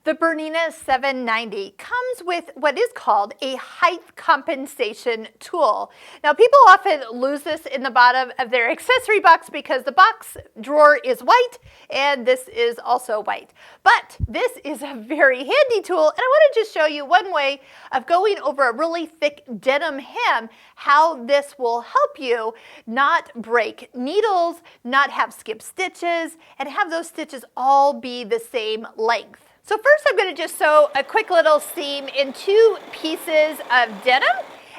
The Bernina 790 comes with what is called a height compensation tool. Now, people often lose this in the bottom of their accessory box because the box drawer is white and this is also white. But this is a very handy tool, and I want to just show you one way of going over a really thick denim hem, how this will help you not break needles, not have skip stitches, and have those stitches all be the same length. So first I'm going to just sew a quick little seam in 2 pieces of denim,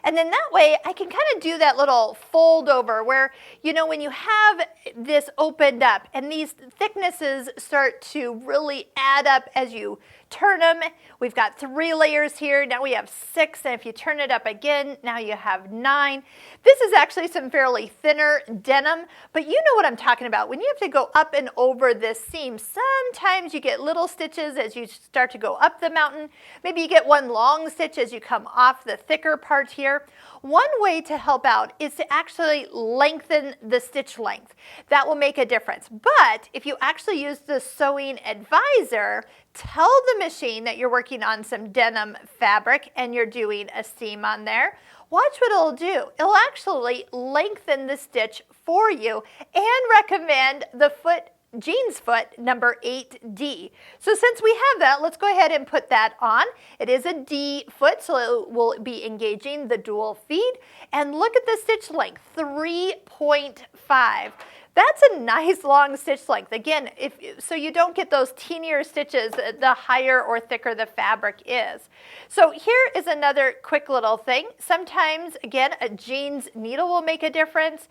and then that way I can kind of do that little fold over where, you know, when you have this opened up and these thicknesses start to really add up as you turn them. We've got 3 layers here, now we have 6, and if you turn it up again, now you have 9. This is actually some fairly thinner denim, but you know what I'm talking about. When you have to go up and over this seam, sometimes you get little stitches as you start to go up the mountain. Maybe you get one long stitch as you come off the thicker part here. One way to help out is to actually lengthen the stitch length. That will make a difference. But if you actually use the Sewing Advisor, tell the machine that you're working on some denim fabric and you're doing a seam on there. Watch what it'll do. It'll actually lengthen the stitch for you and recommend the jeans foot number 8D. So since we have that, let's go ahead and put that on. It is a D foot, so it will be engaging the dual feed. And look at the stitch length, 3.5. That's a nice long stitch length. Again, so you don't get those teenier stitches the higher or thicker the fabric is. So here is another quick little thing. Sometimes, again, a jeans needle will make a difference.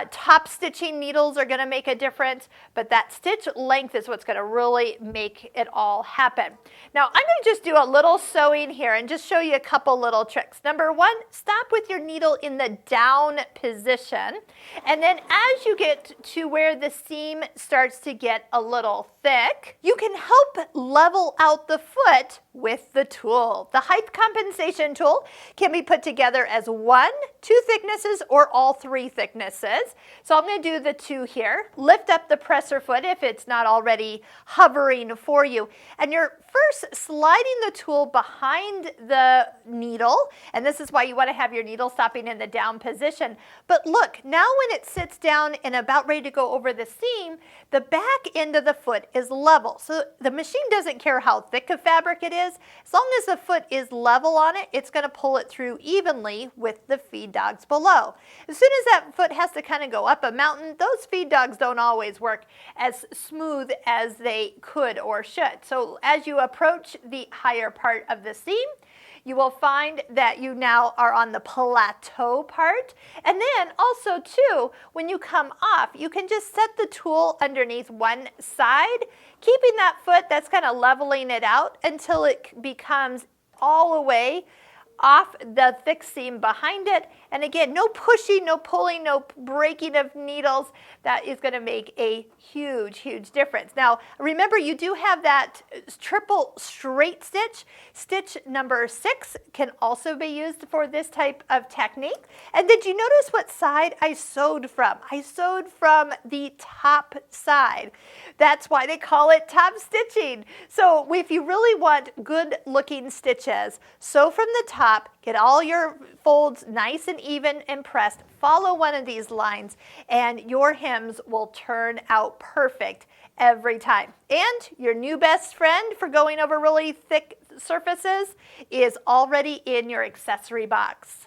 Top stitching needles are going to make a difference, but that stitch length is what's going to really make it all happen. Now, I'm going to just do a little sewing here and just show you a couple little tricks. Number 1, stop with your needle in the down position, and then as you get to where the seam starts to get a little thick, you can help level out the foot with the tool. The height compensation tool can be put together as 1, 2 thicknesses, or all 3 thicknesses. So I'm going to do the 2 here. Lift up the presser foot if it's not already hovering for you. And you're first sliding the tool behind the needle, and this is why you want to have your needle stopping in the down position. But look, now when it sits down and about ready to go over the seam, the back end of the foot is level. So the machine doesn't care how thick of fabric it is. As long as the foot is level on it, it's going to pull it through evenly with the feed dogs below. As soon as that foot has to kind of go up a mountain, those feed dogs don't always work as smooth as they could or should. So as you approach the higher part of the seam, you will find that you now are on the plateau part. And then also too, when you come off, you can just set the tool underneath one side, keeping that foot, that's kind of leveling it out until it becomes all the way off the thick seam behind it. And again, no pushing, no pulling, no breaking of needles. That is going to make a huge, huge difference. Now, remember, you do have that triple straight stitch. Stitch number 6 can also be used for this type of technique. And did you notice what side I sewed from? I sewed from the top side. That's why they call it top stitching. So if you really want good looking stitches, sew from the top, get all your folds nice and even and pressed, follow one of these lines, and your hems will turn out perfect every time. And your new best friend for going over really thick surfaces is already in your accessory box.